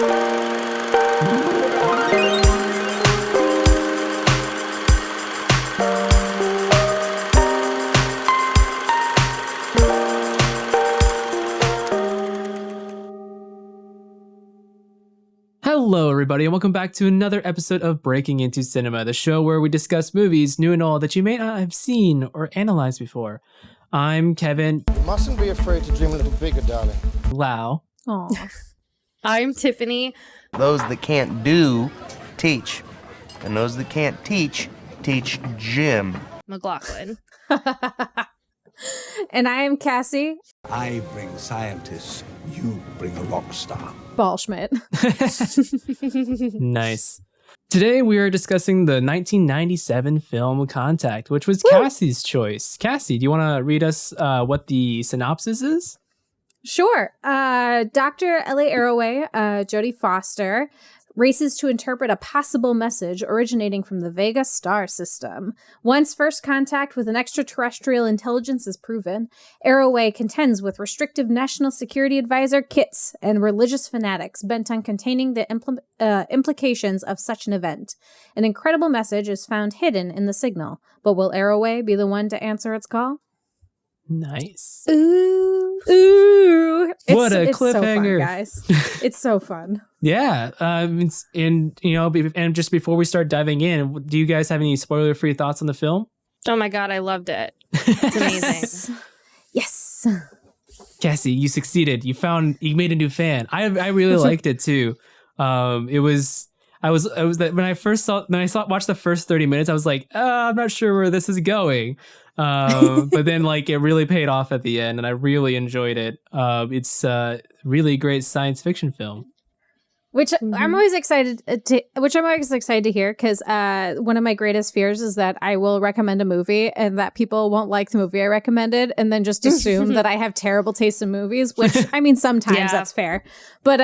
Hello, everybody, and welcome back to another episode of Breaking Into Cinema, the show where we discuss movies, new and old, that you may not have seen or analyzed before. I'm Kevin. You mustn't be afraid to dream a little bigger, darling. Lau. Aw. I'm Tiffany. Those that can't do, teach. And those that can't teach Jim. McLaughlin. And I am Cassie. I bring scientists, you bring a rock star. Ballschmidt. Nice. Today we are discussing the 1997 film Contact, which was Cassie's choice. Cassie, do you want to read us what the synopsis is? Sure. Dr. Ellie Arroway, Jodie Foster, races to interpret a possible message originating from the Vega star system. Once first contact with an extraterrestrial intelligence is proven, Arroway contends with restrictive national security advisor Kitts and religious fanatics bent on containing the implications of such an event. An incredible message is found hidden in the signal, but will Arroway be the one to answer its call? Nice. Ooh. What a it's cliffhanger. So fun, guys. It's so fun. Yeah. And just before we start diving in, do you guys have any spoiler-free thoughts on the film? Oh my God, I loved it. It's amazing. Yes. Cassie, you succeeded. You made a new fan. I really liked it too. When I watched the first 30 minutes, I was like, I'm not sure where this is going. But then it really paid off at the end, and I really enjoyed it. It's a really great science fiction film. Which I'm always excited to hear, because one of my greatest fears is that I will recommend a movie and that people won't like the movie I recommended, and then just assume that I have terrible taste in movies. Which I mean, sometimes that's fair, but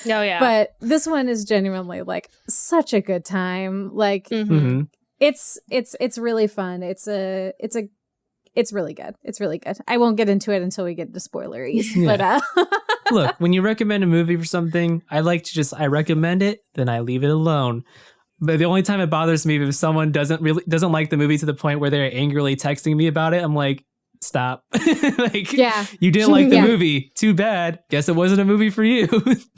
no, yeah. But this one is genuinely such a good time. It's really fun. It's really good. It's really good. I won't get into it until we get to spoileries. Yeah. But Look, when you recommend a movie for something, I recommend it, then I leave it alone. But the only time it bothers me is if someone doesn't like the movie to the point where they're angrily texting me about it. I'm like, stop. You didn't like the movie. Too bad. Guess it wasn't a movie for you.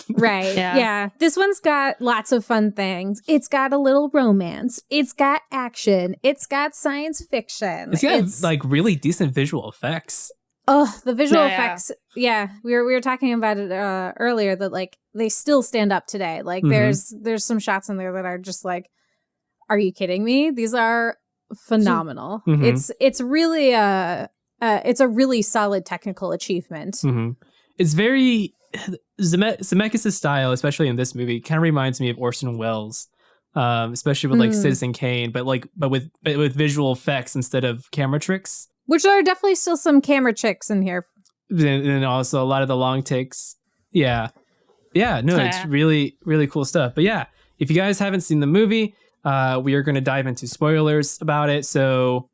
Right. Yeah. This one's got lots of fun things. It's got a little romance. It's got action. It's got science fiction. It's got really decent visual effects. Oh, the visual effects. Yeah. We were talking about it earlier, that they still stand up today. There's some shots in there that are just are you kidding me? These are phenomenal. Mm-hmm. It's really it's a really solid technical achievement. Mm-hmm. It's very Zemeckis' style, especially in this movie, kind of reminds me of Orson Welles, especially with Citizen Kane, but with visual effects instead of camera tricks. Which there are definitely still some camera tricks in here, and also a lot of the long takes. Yeah. It's really really cool stuff. But yeah, if you guys haven't seen the movie, we are going to dive into spoilers about it. So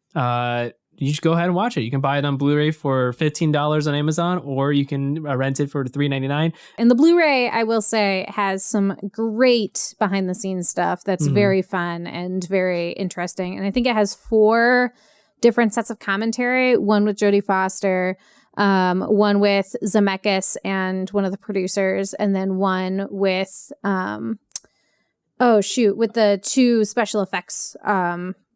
you should go ahead and watch it. You can buy it on Blu-ray for $15 on Amazon, or you can rent it for $3.99. And the Blu-ray, I will say, has some great behind-the-scenes stuff that's very fun and very interesting. And I think it has 4 different sets of commentary. One with Jodie Foster, one with Zemeckis and one of the producers, and then one with with the 2 special effects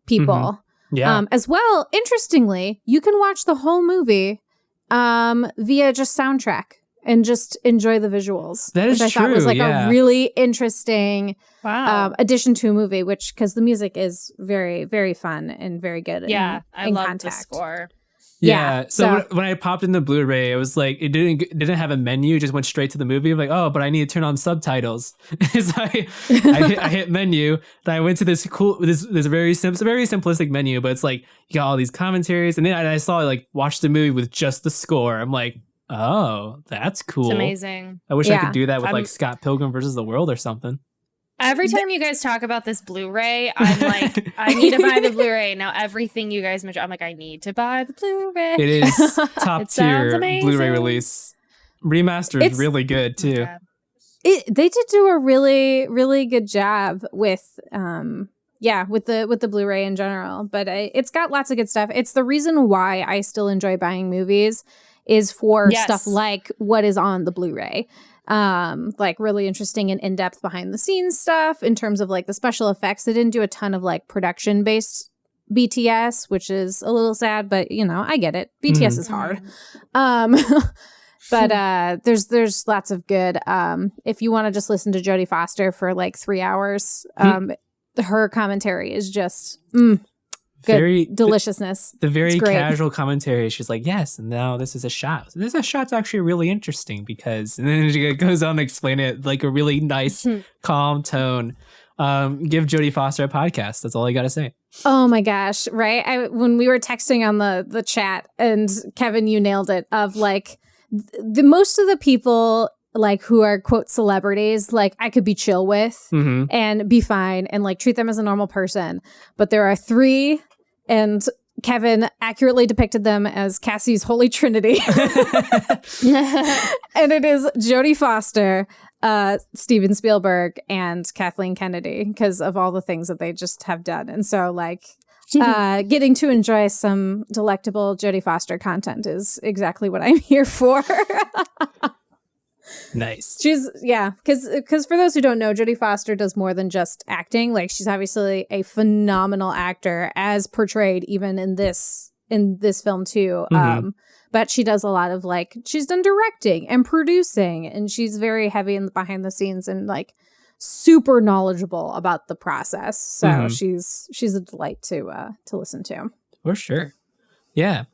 people. Yeah. As well, interestingly, you can watch the whole movie via just soundtrack and just enjoy the visuals. That is which I thought was a really interesting addition to a movie, because the music is very, very fun and very good. I love the score. Yeah. So when I popped in the Blu-ray, it was it didn't have a menu. It just went straight to the movie. I'm like, oh, but I need to turn on subtitles. So I hit menu. Then I went to this very simplistic menu, but it's you got all these commentaries, and then I saw watch the movie with just the score. I'm like, oh, that's cool. It's amazing. I wish I could do that with Scott Pilgrim versus the World or something. Every time you guys talk about this Blu-ray, I'm like, I need to buy the Blu-ray. Now, everything you guys mention, I'm like, I need to buy the Blu-ray. It is top tier Blu-ray release. Remaster is really good, too. They did do a really, really good job with with the Blu-ray in general, but it's got lots of good stuff. It's the reason why I still enjoy buying movies is for stuff like what is on the Blu-ray. Like really interesting and in-depth behind the scenes stuff in terms of like the special effects. They didn't do a ton of like production based BTS, which is a little sad, but you know, I get it. BTS is hard. But there's lots of good. If you want to just listen to Jodie Foster for like 3 hours, her commentary is just good deliciousness. The very casual commentary. She's like, yes, and now this is a shot. So this shot's actually really interesting because, and then she goes on to explain it like a really nice, calm tone. Give Jodie Foster a podcast. That's all I got to say. Oh my gosh. Right. When we were texting on the chat, and Kevin, you nailed it, of like the most of the people like who are quote celebrities, like I could be chill with and be fine and like treat them as a normal person. But there are 3, and Kevin accurately depicted them as Cassie's Holy Trinity. And it is Jodie Foster, Steven Spielberg, and Kathleen Kennedy, because of all the things that they just have done. And so like getting to enjoy some delectable Jodie Foster content is exactly what I'm here for. Nice. She's because for those who don't know, Jodie Foster does more than just acting. Like she's obviously a phenomenal actor, as portrayed even in this film too. But she does a lot of like she's done directing and producing, and she's very heavy in the behind the scenes and like super knowledgeable about the process. So she's a delight to listen to. For sure. Yeah.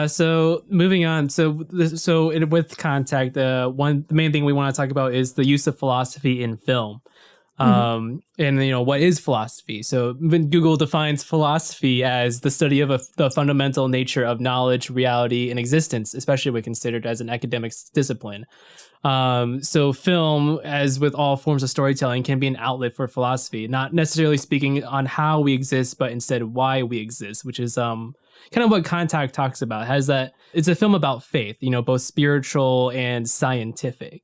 So moving on. With Contact, the main thing we want to talk about is the use of philosophy in film. And you know, what is philosophy? So when Google defines philosophy as the study of the fundamental nature of knowledge, reality, and existence, especially when considered as an academic discipline. So film, as with all forms of storytelling, can be an outlet for philosophy, not necessarily speaking on how we exist, but instead why we exist, which is kind of what Contact talks about. It's a film about faith, you know, both spiritual and scientific.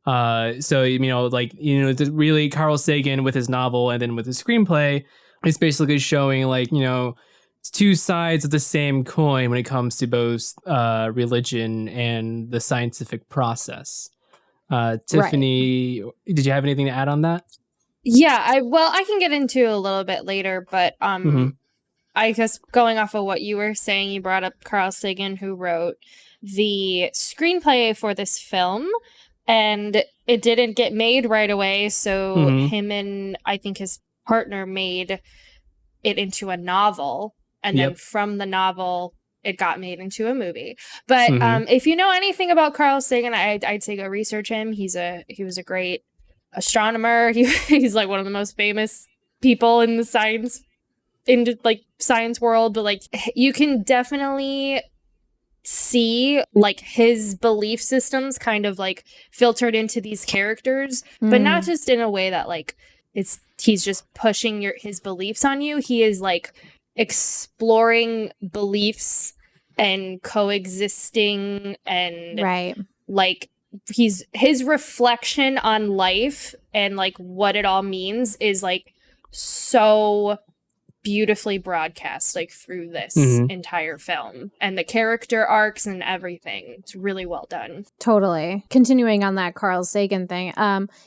So, you know, like, you know, really Carl Sagan with his novel and then with his screenplay is basically showing like, you know, it's 2 sides of the same coin when it comes to both religion and the scientific process. Tiffany, did you have anything to add on that? Yeah, I can get into a little bit later, but I guess going off of what you were saying, you brought up Carl Sagan, who wrote the screenplay for this film, and it didn't get made right away. So him and I think his partner made it into a novel, and then from the novel, it got made into a movie. But if you know anything about Carl Sagan, I'd say go research him. He was a great astronomer. He's like one of the most famous people in the science world, but like you can definitely see like his belief systems kind of like filtered into these characters, but not just in a way that like he's just pushing his beliefs on you. He is like exploring beliefs and coexisting, and like his reflection on life and like what it all means is like so beautifully broadcast like through this entire film, and the character arcs and everything. It's really well done. Totally. Continuing on that Carl Sagan thing,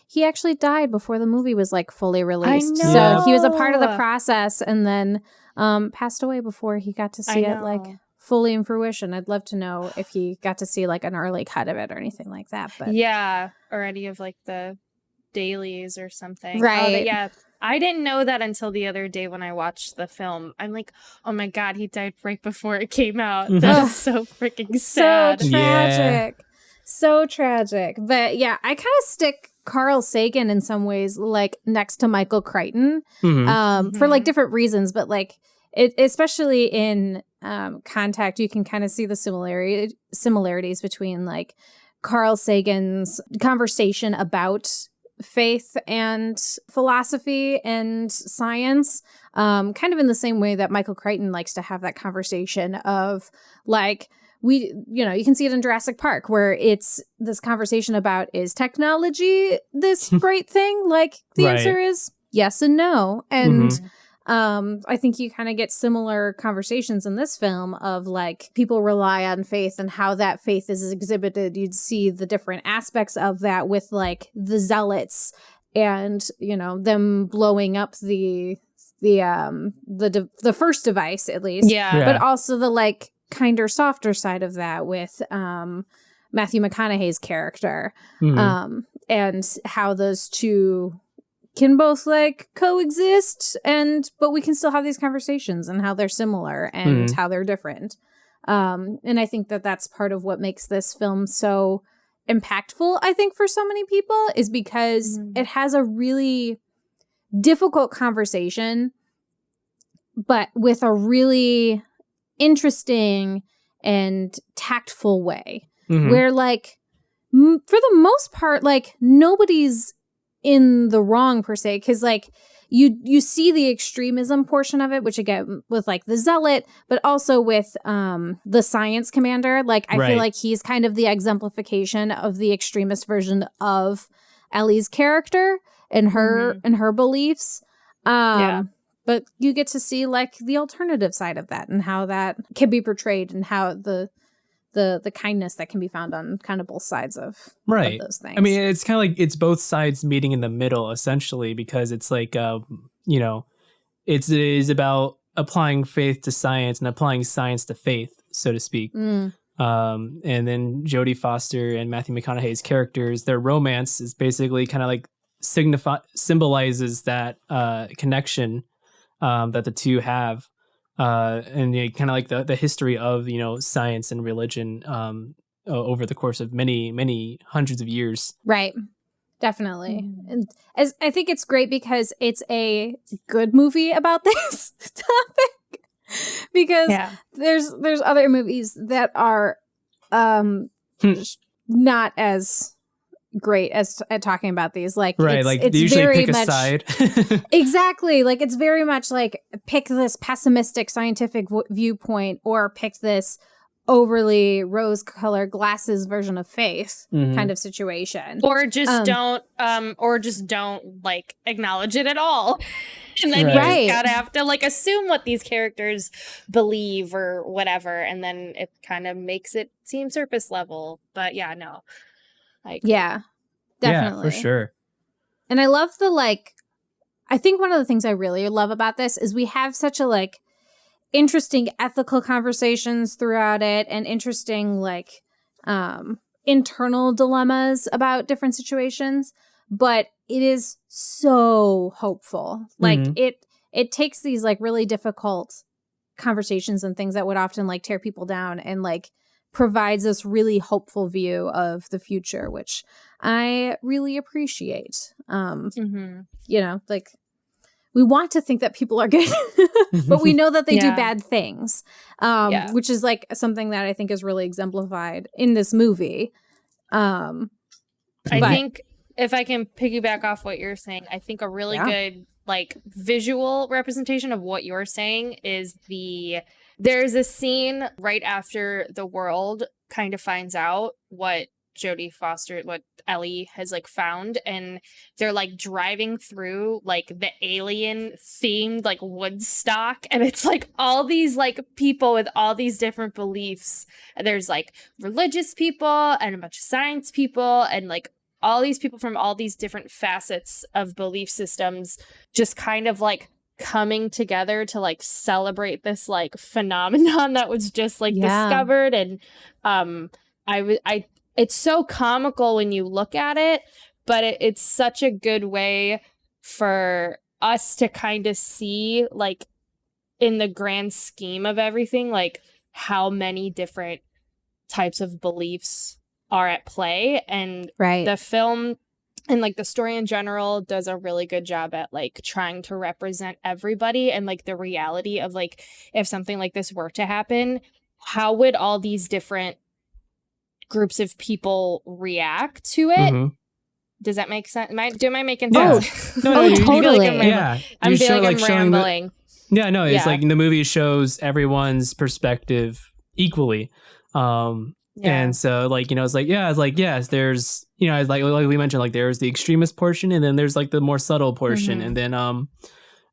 he actually died before the movie was like fully released. I know. So he was a part of the process and then passed away before he got to see it like fully in fruition. I'd love to know if he got to see like an early cut of it or anything like that. But yeah, or any of like the dailies or something. Right. Yeah. I didn't know that until the other day when I watched the film. I'm like, oh my God, he died right before it came out. That is so freaking sad. So tragic. Yeah. So tragic. But yeah, I kind of stick Carl Sagan in some ways like next to Michael Crichton for like different reasons. But like especially in Contact, you can kind of see the similarities between like Carl Sagan's conversation about faith and philosophy and science, kind of in the same way that Michael Crichton likes to have that conversation of like you can see it in Jurassic Park, where it's this conversation about, is technology this great thing? Like, the answer is yes and no. And I think you kind of get similar conversations in this film of like, people rely on faith and how that faith is exhibited. You'd see the different aspects of that with like the zealots and, them blowing up the first device, at least. Yeah. But also the like kinder, softer side of that with Matthew McConaughey's character, and how those two can both like coexist, but we can still have these conversations, and how they're similar and how they're different. And I think that that's part of what makes this film so impactful, I think, for so many people, is because it has a really difficult conversation, but with a really interesting and tactful way, where like for the most part, like nobody's in the wrong per se, because like you see the extremism portion of it, which again with like the zealot, but also with the science commander. Like I feel like he's kind of the exemplification of the extremist version of Ellie's character and her beliefs. But you get to see like the alternative side of that and how that can be portrayed, and how the kindness that can be found on kind of both sides of those things. I mean, it's kind of like it's both sides meeting in the middle, essentially, because it's like, it is about applying faith to science and applying science to faith, so to speak. And then Jodie Foster and Matthew McConaughey's characters, their romance is basically kind of like symbolizes that connection that the two have, and kind of like the history of science and religion over the course of many hundreds of years. Right, definitely. And as I think it's great because it's a good movie about this topic, because there's other movies that are not as great at talking about these, like it's they usually very pick a much side. Exactly, like it's very much like pick this pessimistic scientific viewpoint, or pick this overly rose-colored glasses version of faith kind of situation, or just don't like acknowledge it at all. And then you just gotta have to like assume what these characters believe or whatever, and then it kind of makes it seem surface level. But yeah, definitely. Yeah, for sure. And I love I think one of the things I really love about this is we have such a interesting ethical conversations throughout it, and interesting internal dilemmas about different situations, but it is so hopeful. It takes these really difficult conversations and things that would often tear people down, and provides this really hopeful view of the future, which I really appreciate. We want to think that people are good, but we know that they do bad things, which is something that I think is really exemplified in this movie. I think if I can piggyback off what you're saying, I think a really good visual representation of what you're saying is there's a scene right after the world kind of finds out what Ellie has found, and they're driving through the alien themed Woodstock, and it's all these people with all these different beliefs. There's religious people and a bunch of science people, and all these people from all these different facets of belief systems just kind of coming together to celebrate this phenomenon that was just discovered. And it's so comical when you look at it, but it's such a good way for us to kind of see in the grand scheme of everything how many different types of beliefs are at play. And the film and the story in general does a really good job at trying to represent everybody, and the reality of if something like this were to happen, how would all these different groups of people react to it? Does that make sense? Am I making sense? No, totally. I'm feeling I'm rambling. It's the movie shows everyone's perspective equally. And so like, it's like, it's like, yes, there's, it's like we mentioned, like there's the extremist portion, and then there's like the more subtle portion. And then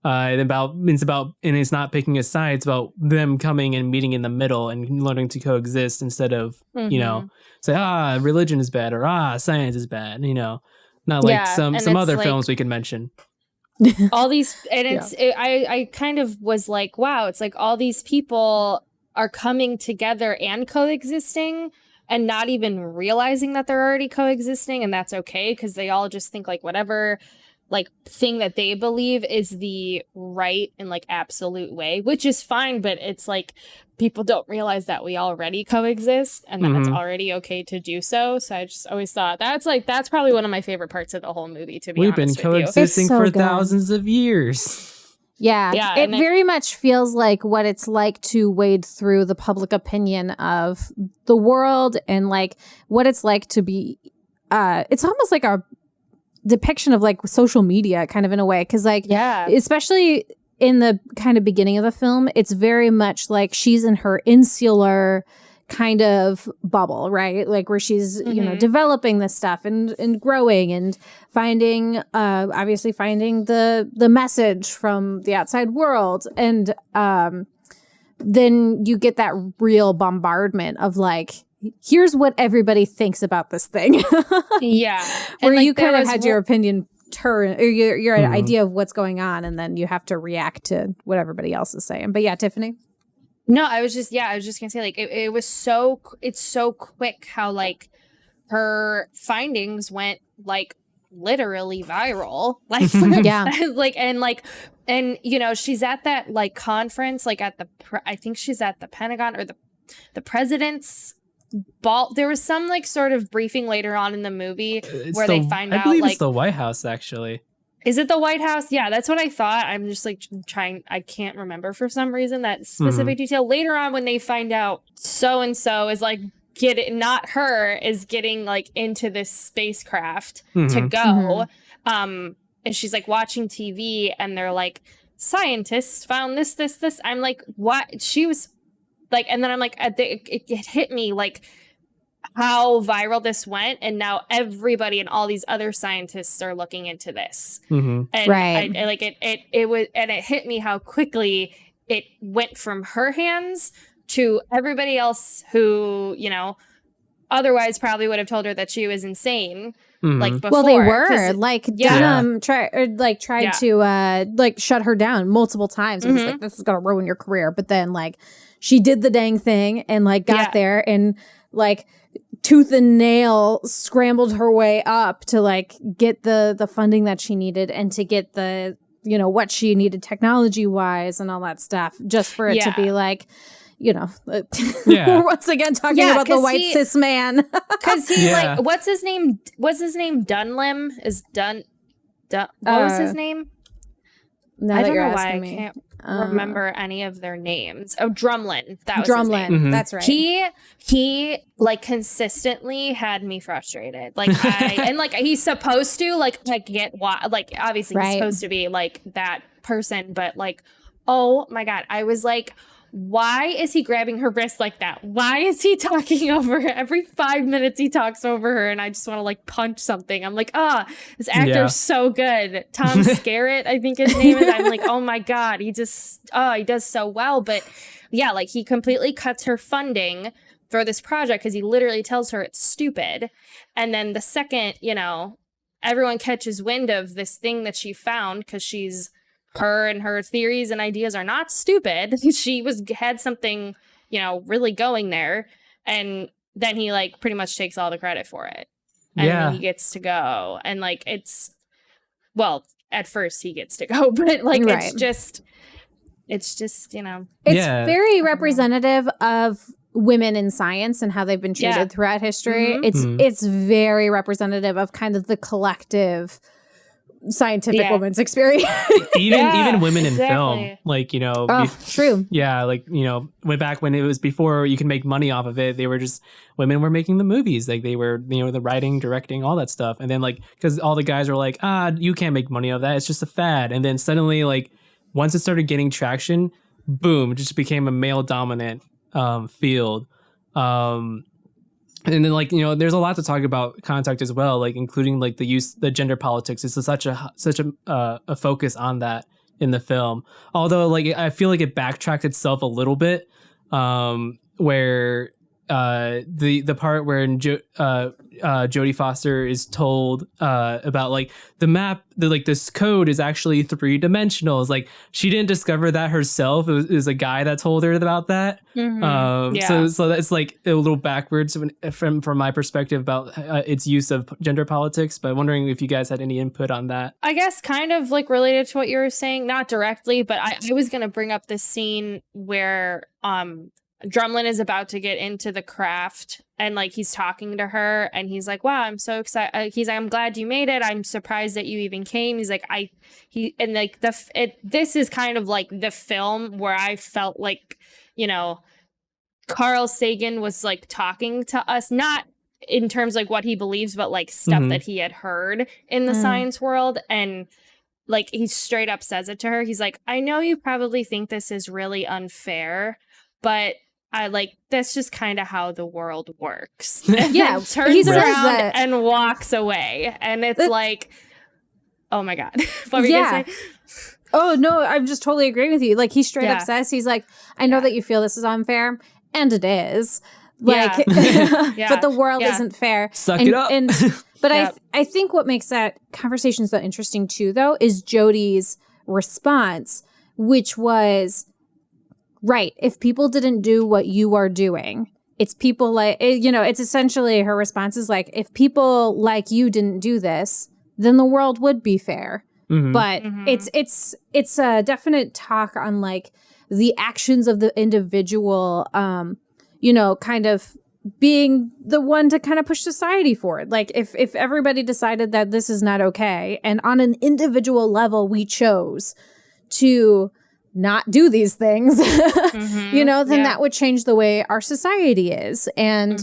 and it's not picking a side, it's about them coming and meeting in the middle and learning to coexist instead of say religion is bad or science is bad, not like some other films we can mention. All these, and I kind of was like, wow, it's like all these people are coming together and coexisting and not even realizing that they're already coexisting, and that's okay because they all just think like whatever like thing that they believe is the right and like absolute way, which is fine, but it's like people don't realize that we already coexist and that it's already okay to do so. So I just always thought that's probably one of my favorite parts of the whole movie, to be honest with you. We've been coexisting for thousands of years. Yeah, it very much feels like what it's like to wade through the public opinion of the world and like what it's like to be it's almost like a depiction of like social media kind of in a way, because like especially in the kind of beginning of the film, it's very much like she's in her insular kind of bubble, right? Like where she's developing this stuff and growing and finding obviously finding the message from the outside world, and then you get that real bombardment of like, here's what everybody thinks about this thing. Where like, you kind of had your opinion turn, or your idea of what's going on, and then you have to react to what everybody else is saying. But Tiffany? No, I was just gonna say, like, it's so quick how like her findings went like literally viral. Like, and she's at that like conference, like at I think she's at the Pentagon or the president's ball. There was some like sort of briefing later on in the movie where they find out, I believe it's the White House, actually. Is it the White House? Yeah, that's what I thought. I'm just like I can't remember for some reason that specific detail. Later on when they find out so and so is like not her is getting like into this spacecraft to go. And she's like watching TV and they're like, scientists found this. I'm like, what? She was like, and then I'm like, it hit me like how viral this went, and now everybody and all these other scientists are looking into this. And it hit me how quickly it went from her hands to everybody else who, otherwise probably would have told her that she was insane. Like before. Well, they were like tried to like shut her down multiple times. It was like, this is gonna ruin your career. But then like she did the dang thing and like got there and like tooth and nail scrambled her way up to like get the funding that she needed and to get the what she needed technology wise and all that stuff, just for it to be like, we're once again talking about the white cis man. Because he like, what's his name? Dunlim is What was his name? I don't know why I can't remember any of their names. Oh, Drumlin. That was his name. That's right. He like consistently had me frustrated. Like and like he's supposed to like get why, like obviously he's supposed to be like that person, but like, oh my God, I was like, why is he grabbing her wrist like that? Why is he talking over her? Every 5 minutes he talks over her and I just want to like punch something. I'm like, this actor's so good. Tom Skerritt, I think his name is. I'm like, oh my God, he does so well. But yeah, like he completely cuts her funding for this project because he literally tells her it's stupid. And then the second, everyone catches wind of this thing that she found, because her and her theories and ideas are not stupid. She had something, really going there. And then he like pretty much takes all the credit for it. And then he gets to go. And like, at first he gets to go, but like, it's just, It's very representative of women in science and how they've been treated throughout history. It's very representative of kind of the collective scientific woman's experience. even women in film, like true. Went back when it was before you could make money off of it. They were just women were making the movies, like they were the writing, directing, all that stuff. And then like because all the guys were like, you can't make money off that, it's just a fad. And then suddenly like once it started getting traction, boom, it just became a male dominant field. And then, like, you know, there's a lot to talk about Contact as well, like including like the gender politics. It's such a focus on that in the film. Although, like, I feel like it backtracked itself a little bit, where the part where Jodie Foster is told about like the map, this code is actually 3-dimensional. It's like she didn't discover that herself. It was a guy that told her about that. So that's like a little backwards from my perspective about its use of gender politics. But I'm wondering if you guys had any input on that. I guess kind of like related to what you were saying, not directly, but I was gonna bring up this scene where Drumlin is about to get into the craft and like he's talking to her and he's like, wow, I'm so excited. He's like, I'm glad you made it. I'm surprised that you even came. He's like, this is kind of like the film where I felt like, you know, Carl Sagan was like talking to us, not in terms like what he believes, but like stuff that he had heard in the science world. And like he straight up says it to her. He's like, I know you probably think this is really unfair, but I like that's just kind of how the world works. Yeah, turns around and walks away, and it's like, oh my god, what were you gonna say? Oh no, I'm just totally agreeing with you. Like he straight up says, he's like, I know that you feel this is unfair, and it is. Like, but the world isn't fair. Suck it up. But I think what makes that conversation so interesting too, though, is Jodie's response, which was, right, if people didn't do what you are doing, it's people like, you know, it's essentially her response is like, if people like you didn't do this, then the world would be fair. But it's a definite talk on like the actions of the individual, you know, kind of being the one to kind of push society forward. Like if everybody decided that this is not okay, and on an individual level we chose to not do these things, you know, then that would change the way our society is. And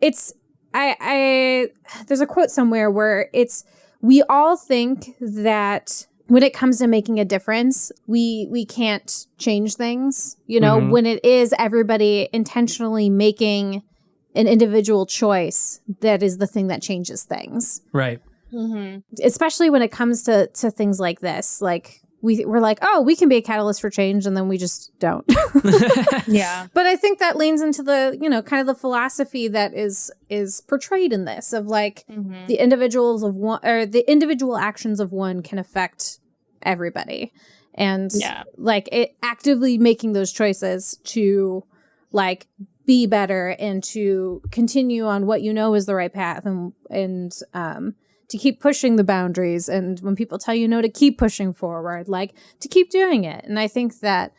it's there's a quote somewhere where it's, we all think that when it comes to making a difference, we can't change things, you know, when it is everybody intentionally making an individual choice that is the thing that changes things. Right. Especially when it comes to things like this. Like we're like, oh, we can be a catalyst for change, and then we just don't. But I think that leans into the, you know, kind of the philosophy that is portrayed in this of like the individuals of one, or the individual actions of one can affect everybody. And like it actively making those choices to like be better and to continue on what you know is the right path, and to keep pushing the boundaries, and when people tell you no, to keep pushing forward, like to keep doing it. And I think that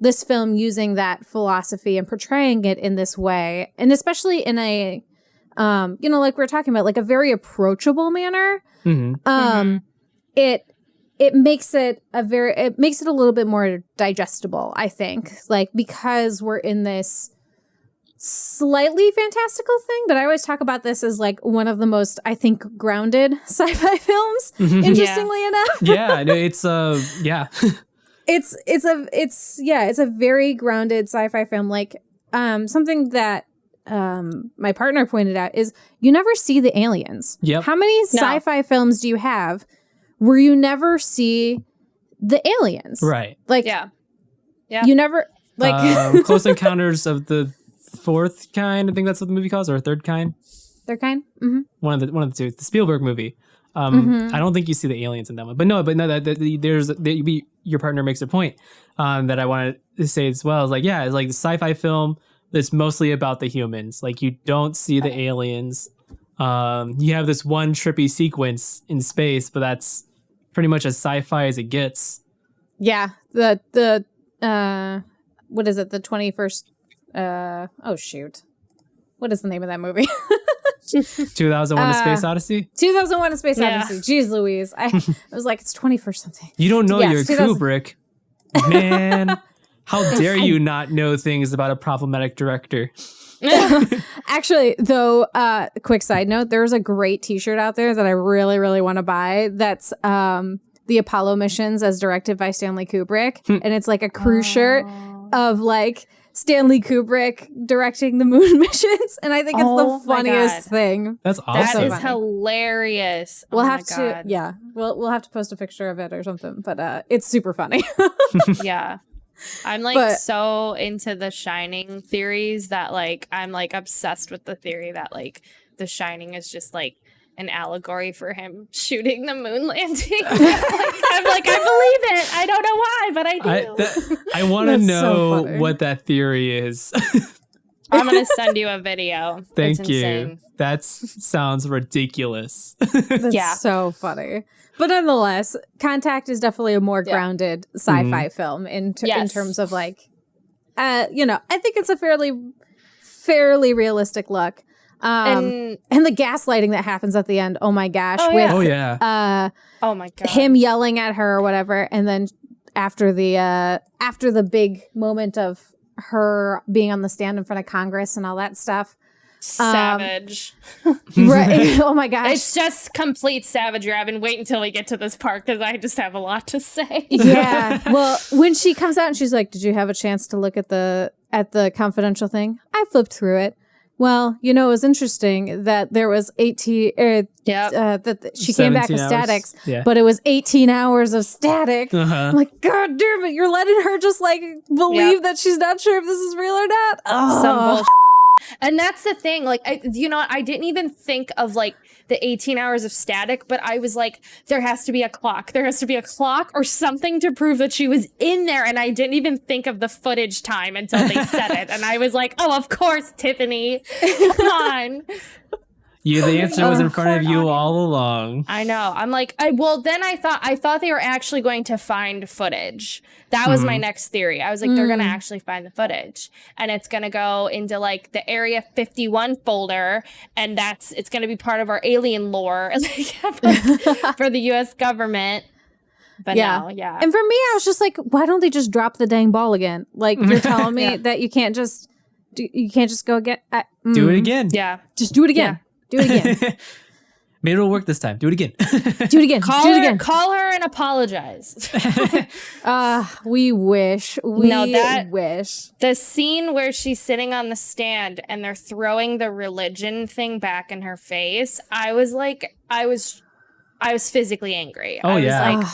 this film using that philosophy and portraying it in this way, and especially in a you know, like we're talking about, like a very approachable manner, it makes it a little bit more digestible, I think, like because we're in this slightly fantastical thing. But I always talk about this as like one of the most, I think, grounded sci-fi films, interestingly enough. It's a very grounded sci-fi film. Like something that my partner pointed out is you never see the aliens. How many sci-fi films do you have where you never see the aliens? Right. Like you never like Close Encounters of the Fourth Kind, I think that's what the movie calls, or Third Kind. Third Kind. One of the two. The Spielberg movie. I don't think you see the aliens in that one, but no, your partner makes a point that I wanted to say as well. Is like, it's like the sci-fi film that's mostly about the humans. Like you don't see the aliens. You have this one trippy sequence in space, but that's pretty much as sci-fi as it gets. Yeah, the what is it? The 21st. Oh shoot, what is the name of that movie? 2001: A Space Odyssey. 2001: A Space Odyssey. Jeez Louise, I was like, it's 21st something. You don't know your Kubrick, man. How dare you not know things about a problematic director? Actually, though, quick side note, there's a great t-shirt out there that I really, really want to buy. That's the Apollo missions as directed by Stanley Kubrick. And it's like a crew shirt of like Stanley Kubrick directing the moon missions, and I think it's the funniest thing. That's awesome. That is hilarious. We'll have to, we'll have to post a picture of it or something, but it's super funny. Yeah. I'm like so into the Shining theories that like I'm like obsessed with the theory that like The Shining is just like an allegory for him shooting the moon landing. I'm like, I believe it. I don't know why, but I do. I want to know what that theory is. I'm going to send you a video. Thank you. That sounds ridiculous. That's so funny. But nonetheless, Contact is definitely a more grounded sci-fi film in terms of like, I think it's a fairly realistic look. And the gaslighting that happens at the end. Oh my gosh. Oh my God. Him yelling at her or whatever. And then after the big moment of her being on the stand in front of Congress and all that stuff. Savage. Right. Oh my gosh. It's just complete savagery. I've been waiting until we get to this part because I just have a lot to say. Yeah. Well, when she comes out and she's like, did you have a chance to look at the confidential thing? I flipped through it. Well, it was interesting that there was 18, that she came back with statics, but it was 18 hours of static. I'm like, God damn it, you're letting her just like believe that she's not sure if this is real or not? Oh. Some bullshit. And that's the thing, like, I didn't even think of like the 18 hours of static, but I was like, there has to be a clock. There has to be a clock or something to prove that she was in there. And I didn't even think of the footage time until they said it. And I was like, oh, of course, Tiffany. Come on. The answer was in front of you all along. I know. I'm like, I thought they were actually going to find footage. That was my next theory. I was like, they're going to actually find the footage. And it's going to go into like the Area 51 folder. And it's going to be part of our alien lore for the US government. But no. And for me, I was just like, why don't they just drop the dang ball again? Like, you're telling me that you can't just go again. Do it again. Yeah. Just do it again. Yeah. Do it again. Maybe it'll work this time. Do it again. Do it again. Call her and apologize. We wish. Wish. The scene where she's sitting on the stand and they're throwing the religion thing back in her face. I was physically angry. I was like,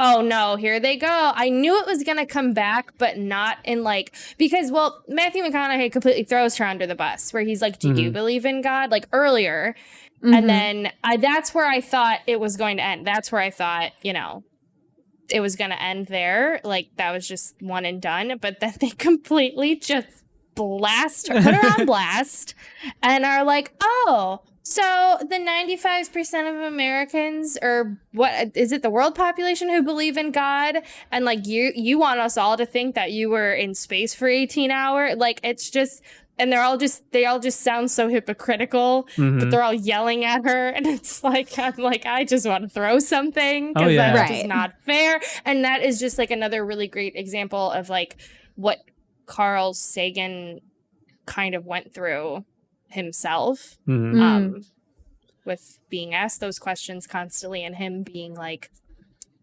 oh no, here they go. I knew it was going to come back, but not in like, because, well, Matthew McConaughey completely throws her under the bus where he's like, do you believe in God? Like earlier. And then that's where I thought it was going to end. That's where I thought, it was going to end there. Like that was just one and done. But then they completely just put her on blast and are like, oh, so the 95% of Americans, or what is it, the world population who believe in God, and like you want us all to think that you were in space for 18 hours? Like it's just, and they all just sound so hypocritical, but they're all yelling at her, and it's like, I'm like, I just want to throw something because that's just not fair. And that is just like another really great example of like what Carl Sagan kind of went through himself, with being asked those questions constantly, and him being like,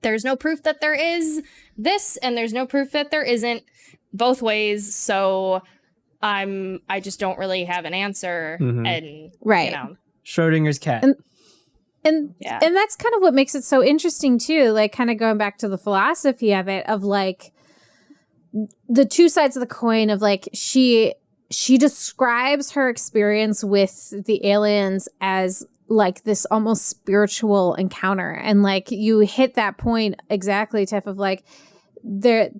there's no proof that there is this and there's no proof that there isn't, both ways, so I just don't really have an answer. And Schrodinger's cat. And that's kind of what makes it so interesting too, like kind of going back to the philosophy of it, of like the two sides of the coin of like she describes her experience with the aliens as like this almost spiritual encounter. And like you hit that point exactly, Tiff, of like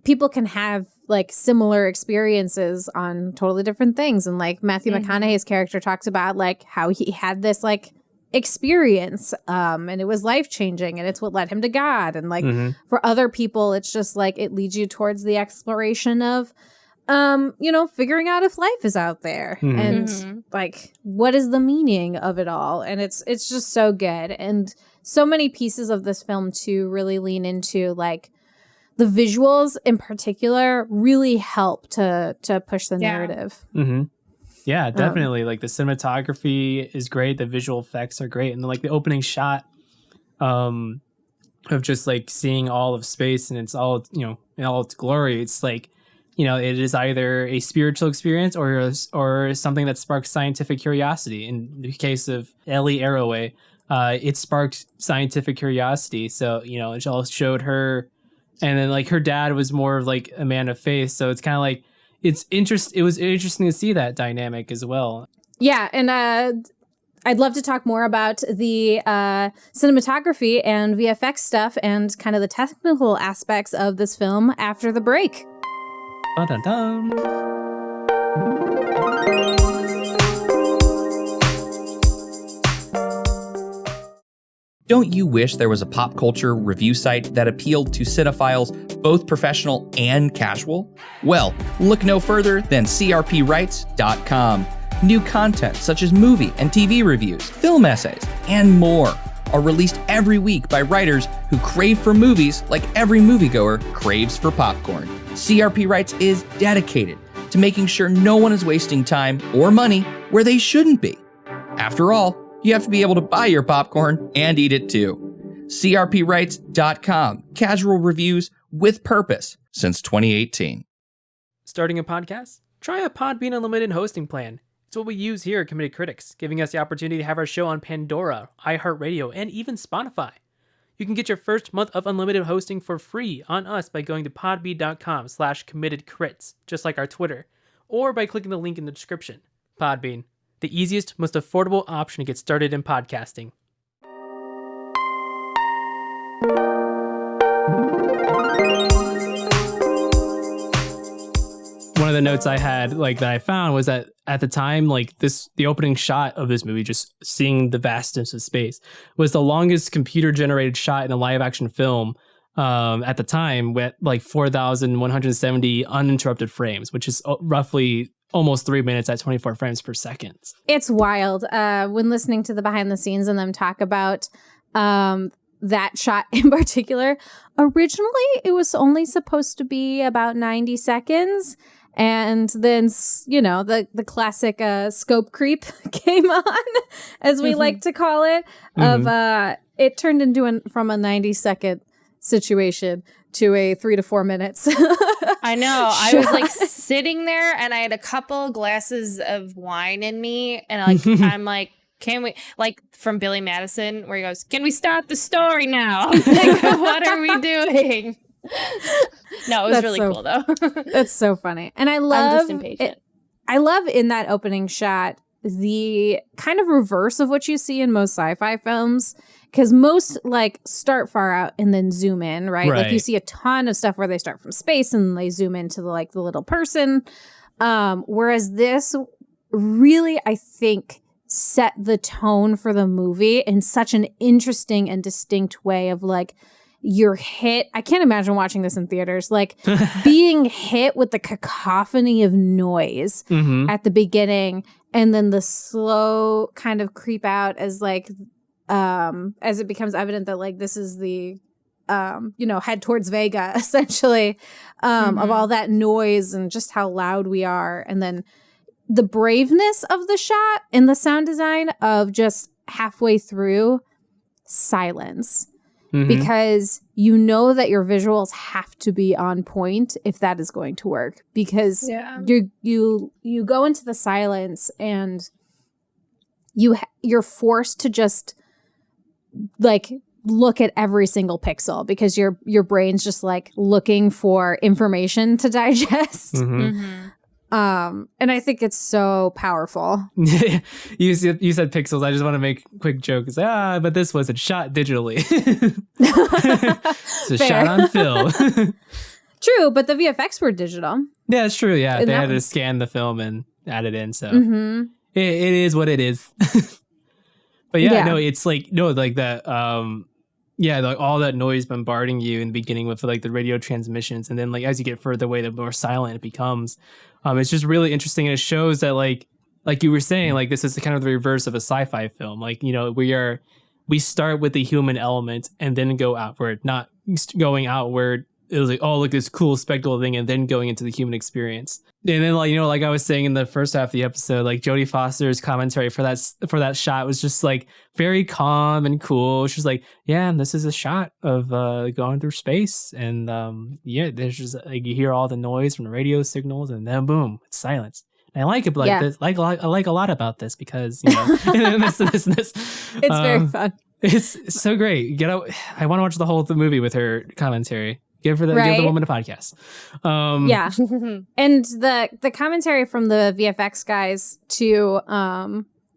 people can have like similar experiences on totally different things. And like Matthew McConaughey's character talks about like how he had this like experience and it was life-changing and it's what led him to God. And like for other people, it's just like it leads you towards the exploration of figuring out if life is out there and like what is the meaning of it all. And it's just so good. And so many pieces of this film too really lean into like the visuals in particular really help to push the narrative. Yeah, definitely. Like the cinematography is great. The visual effects are great. And like the opening shot of just like seeing all of space and it's all, in all its glory. It's like it is either a spiritual experience or something that sparks scientific curiosity. In the case of Ellie Arroway, it sparked scientific curiosity. So, it all showed her, and then like her dad was more of like a man of faith. So it's kind of like, it was interesting to see that dynamic as well. Yeah. And I'd love to talk more about the cinematography and VFX stuff and kind of the technical aspects of this film after the break. Dun-dun-dun. Don't you wish there was a pop culture review site that appealed to cinephiles, both professional and casual? Well, look no further than crpwrites.com. New content such as movie and TV reviews, film essays, and more are released every week by writers who crave for movies like every moviegoer craves for popcorn. CRP Writes is dedicated to making sure no one is wasting time or money where they shouldn't be. After all, you have to be able to buy your popcorn and eat it too. crpwrites.com. Casual reviews with purpose since 2018. Starting a podcast? Try a Podbean Unlimited hosting plan. It's what we use here at Committed Critics, giving us the opportunity to have our show on Pandora, iHeartRadio, and even Spotify. You can get your first month of unlimited hosting for free on us by going to podbean.com/committedcrits, just like our Twitter, or by clicking the link in the description. Podbean, the easiest, most affordable option to get started in podcasting. One of the notes I had that I found was that at the time, the opening shot of this movie, just seeing the vastness of space, was the longest computer generated shot in a live action film at the time, with 4,170 uninterrupted frames, which is roughly almost 3 minutes at 24 frames per second. It's wild. When listening to the behind the scenes and them talk about that shot in particular, originally it was only supposed to be about 90 seconds. And then, the classic scope creep came on, as we like to call it, of it turned into from a 90-second situation to a 3 to 4 minutes. I know. I was sitting there and I had a couple glasses of wine in me. And I'm like, can we, from Billy Madison, where he goes, can we start the story now? What are we doing? No, it was really cool though. That's so funny. And I love I'm just impatient. I love in that opening shot the kind of reverse of what you see in most sci-fi films, because most start far out and then zoom in, right? You see a ton of stuff where they start from space and they zoom into the little person. Whereas this really, I think, set the tone for the movie in such an interesting and distinct way of you're hit. I can't imagine watching this in theaters, being hit with the cacophony of noise at the beginning, and then the slow kind of creep out as it becomes evident that this is the head towards Vega, essentially, of all that noise and just how loud we are, and then the braveness of the shot and the sound design of just halfway through silence. Because that your visuals have to be on point if that is going to work. Because you go into the silence and you're forced to just look at every single pixel, because your brain's just looking for information to digest. And I think it's so powerful. You said pixels. I just want to make a quick joke. It's but this wasn't shot digitally. It's a shot on film. True, but the VFX were digital. Yeah, it's true. Yeah, they had to scan the film and add it in. So it is what it is. But no, it's that. All that noise bombarding you in the beginning with the radio transmissions, and then as you get further away, the more silent it becomes. It's just really interesting, and it shows that like you were saying, this is kind of the reverse of a sci-fi film. We start with the human element and then go outward, not going outward it was like, oh, look, this cool spectacle thing, and then going into the human experience. And then, like, you know, like I was saying in the first half of the episode, like Jodie Foster's commentary for that shot was just like very calm and cool. She's like, yeah, and this is a shot of going through space, and yeah, there's just like you hear all the noise from the radio signals, and then boom, it's silence. And I like it like this. I like a lot about this because, you know, this. It's very fun. It's so great. I want to watch the whole movie with her commentary. Give the woman a podcast. Yeah. And the commentary from the VFX guys too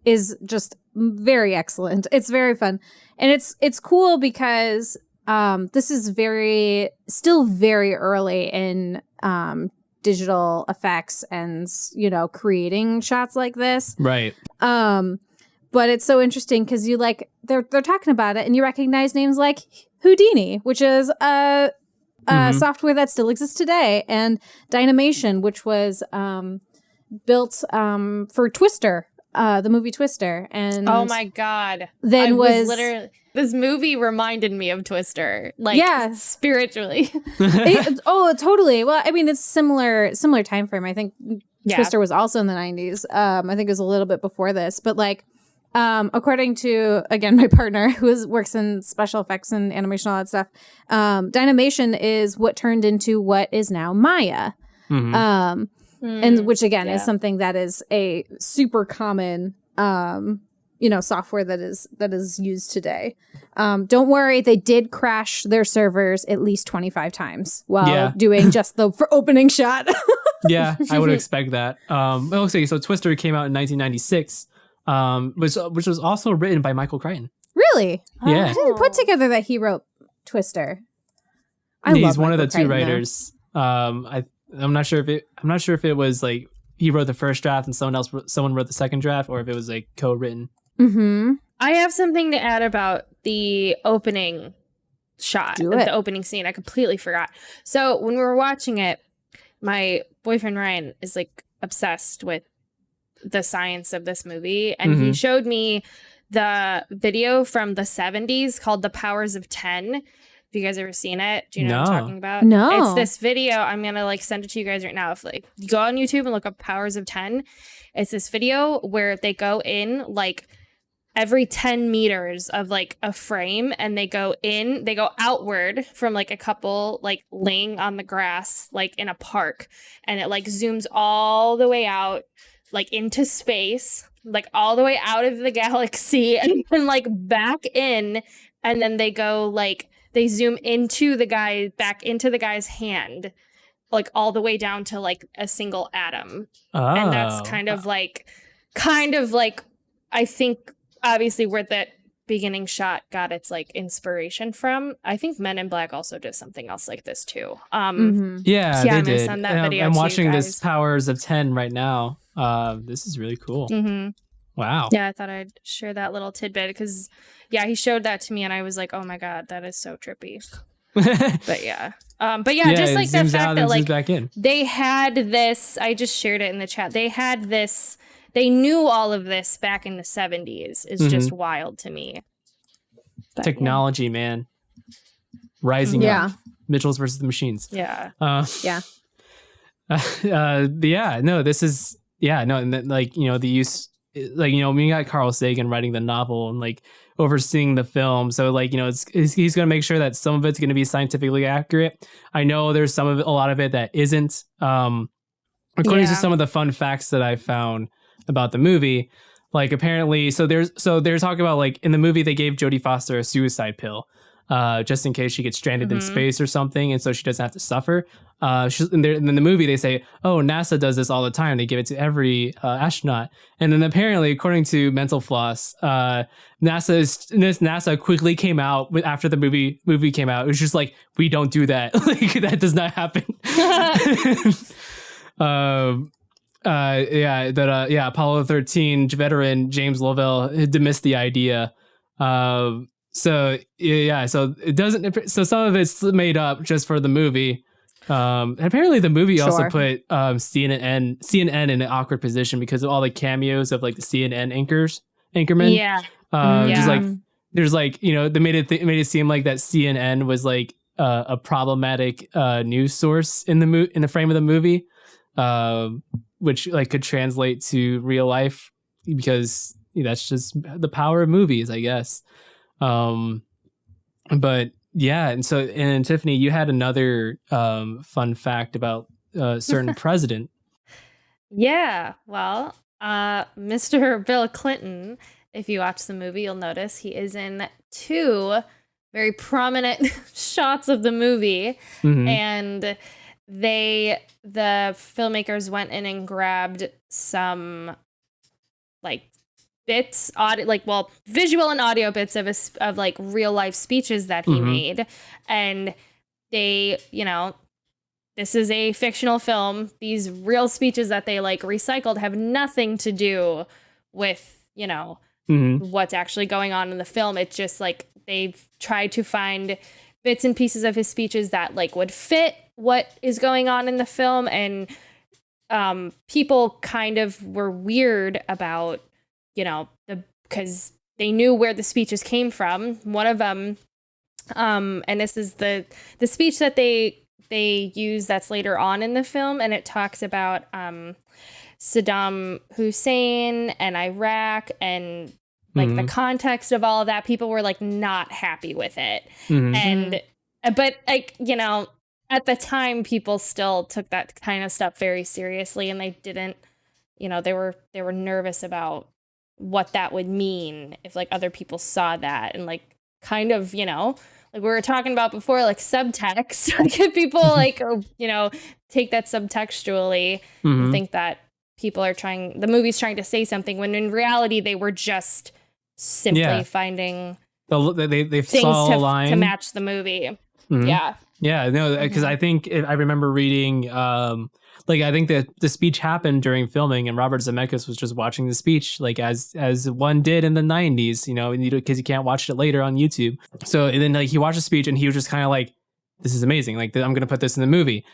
is just very excellent. It's very fun. And it's cool because this is still very early in digital effects and, you know, creating shots like this. Right. But it's so interesting because you like they're talking about it and you recognize names like Houdini, which is software that still exists today, and Dynamation, which was built for Twister, the movie Twister. And oh my god, then was literally this movie reminded me of Twister, like spiritually. Totally. Well, I mean, it's similar time frame. I think Twister was also in the 90s. I think it was a little bit before this, but like. According to, again, my partner who works in special effects and animation, all that stuff, Dynamation is what turned into what is now Maya. And which again is something that is a super common, software that is used today. Don't worry, they did crash their servers at least 25 times while doing just the opening shot. Yeah, I would expect that. Okay, so Twister came out in 1996. Which was also written by Michael Crichton. Really? Yeah. I didn't put together that he wrote Twister. He's one of the two writers. I'm not sure if it was like he wrote the first draft and someone wrote the second draft, or if it was like co-written. Mm-hmm. I have something to add about the opening shot, the opening scene. I completely forgot. So when we were watching it, my boyfriend Ryan is like obsessed with the science of this movie, and he showed me the video from the 70s called The Powers of 10. Have you guys ever seen it? Do you know what I'm talking about? No. It's this video. I'm gonna like send it to you guys right now. If like you go on YouTube and look up Powers of 10, it's this video where they go in like every 10 meters of like a frame, and they go outward from like a couple like laying on the grass like in a park, and it like zooms all the way out like into space, like all the way out of the galaxy, and then like back in, and then they go like they zoom into the guy's hand, like all the way down to like a single atom. And that's kind of like I think obviously where that beginning shot got its like inspiration from. I think Men in Black also did something else like this too. Yeah, they I'm did. gonna send that video I'm to watching you this guys. Powers of 10 right now. This is really cool. Wow. Yeah, I thought I'd share that little tidbit because he showed that to me and I was like, oh my god, that is so trippy. But yeah, just like that fact that like back in. They had this. I just shared it in the chat. They had this. They knew all of this back in the 70s. Is just wild to me. But, technology, man, rising up. Mitchell's versus the Machines. Yeah. This is and then, like, you know, the use, like, you know, we got Carl Sagan writing the novel and like overseeing the film, so like, you know, he's gonna make sure that some of it's gonna be scientifically accurate. I know there's a lot of it that isn't. According to some of the fun facts that I found about the movie, like apparently, so they're talking about like in the movie they gave Jodie Foster a suicide pill, just in case she gets stranded in space or something, and so she doesn't have to suffer. In the movie they say, oh, NASA does this all the time. They give it to every astronaut. And then apparently, according to Mental Floss, NASA quickly came out after the movie came out. It was just like, we don't do that. Like, that does not happen. Apollo 13 veteran James Lovell dismissed the idea. So it doesn't. So some of it's made up just for the movie. Apparently the movie also put CNN in an awkward position because of all the cameos of like the CNN anchormen. Just like there's like, you know, they made it seem like that CNN was like a problematic news source in the frame of the movie, which like could translate to real life because that's just the power of movies, I guess. But yeah, and Tiffany, you had another fun fact about a certain president. Yeah, well, Mr. Bill Clinton, if you watch the movie, you'll notice he is in 2 very prominent shots of the movie. Mm-hmm. And the filmmakers went in and grabbed some like bits, visual and audio bits of like real life speeches that he made. And they, this is a fictional film. These real speeches that they like recycled have nothing to do with, what's actually going on in the film. It's just like they've tried to find bits and pieces of his speeches that like would fit what is going on in the film. And people kind of were weird about, because they knew where the speeches came from. One of them, and this is the speech that they use that's later on in the film, and it talks about Saddam Hussein and Iraq and like the context of all of that. People were like not happy with it. But like, at the time people still took that kind of stuff very seriously, and they didn't, they were nervous about what that would mean if like other people saw that, and like kind of, like we were talking about before, like subtext. Like if people like, take that subtextually and think that the movie's trying to say something, when in reality they were just simply finding they things saw a line to match the movie. Yeah, no, because I think I remember reading, I think that the speech happened during filming, and Robert Zemeckis was just watching the speech, like as one did in the 90s, because you can't watch it later on YouTube. So and then like he watched the speech, and he was just kind of like, "This is amazing! Like I'm gonna put this in the movie."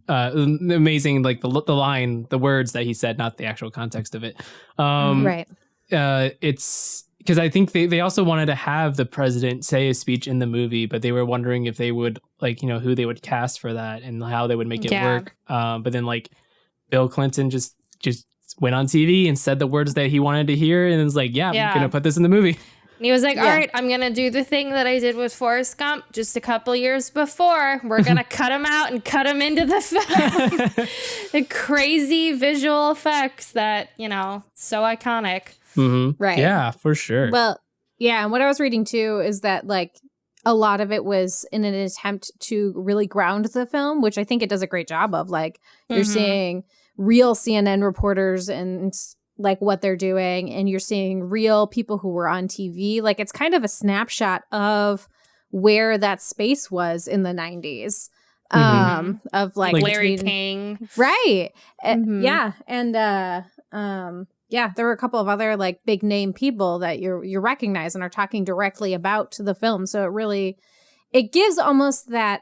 Amazing, like the line, the words that he said, not the actual context of it. Right. It's because I think they also wanted to have the president say a speech in the movie, but they were wondering if they would who they would cast for that and how they would make it work. But then like Bill Clinton just went on TV and said the words that he wanted to hear, and it was like, I'm gonna put this in the movie. And he was like, all right, I'm going to do the thing that I did with Forrest Gump just a couple years before. We're going to cut him out and cut him into the film. The crazy visual effects that, so iconic. Right. Yeah, for sure. Well, yeah. And what I was reading too is that like a lot of it was in an attempt to really ground the film, which I think it does a great job of. Like you're seeing real CNN reporters and like what they're doing, and you're seeing real people who were on TV. Like it's kind of a snapshot of where that space was in the 90s. Of like Larry King. Right. Yeah. And there were a couple of other like big name people that you recognize and are talking directly about the film. So it gives almost that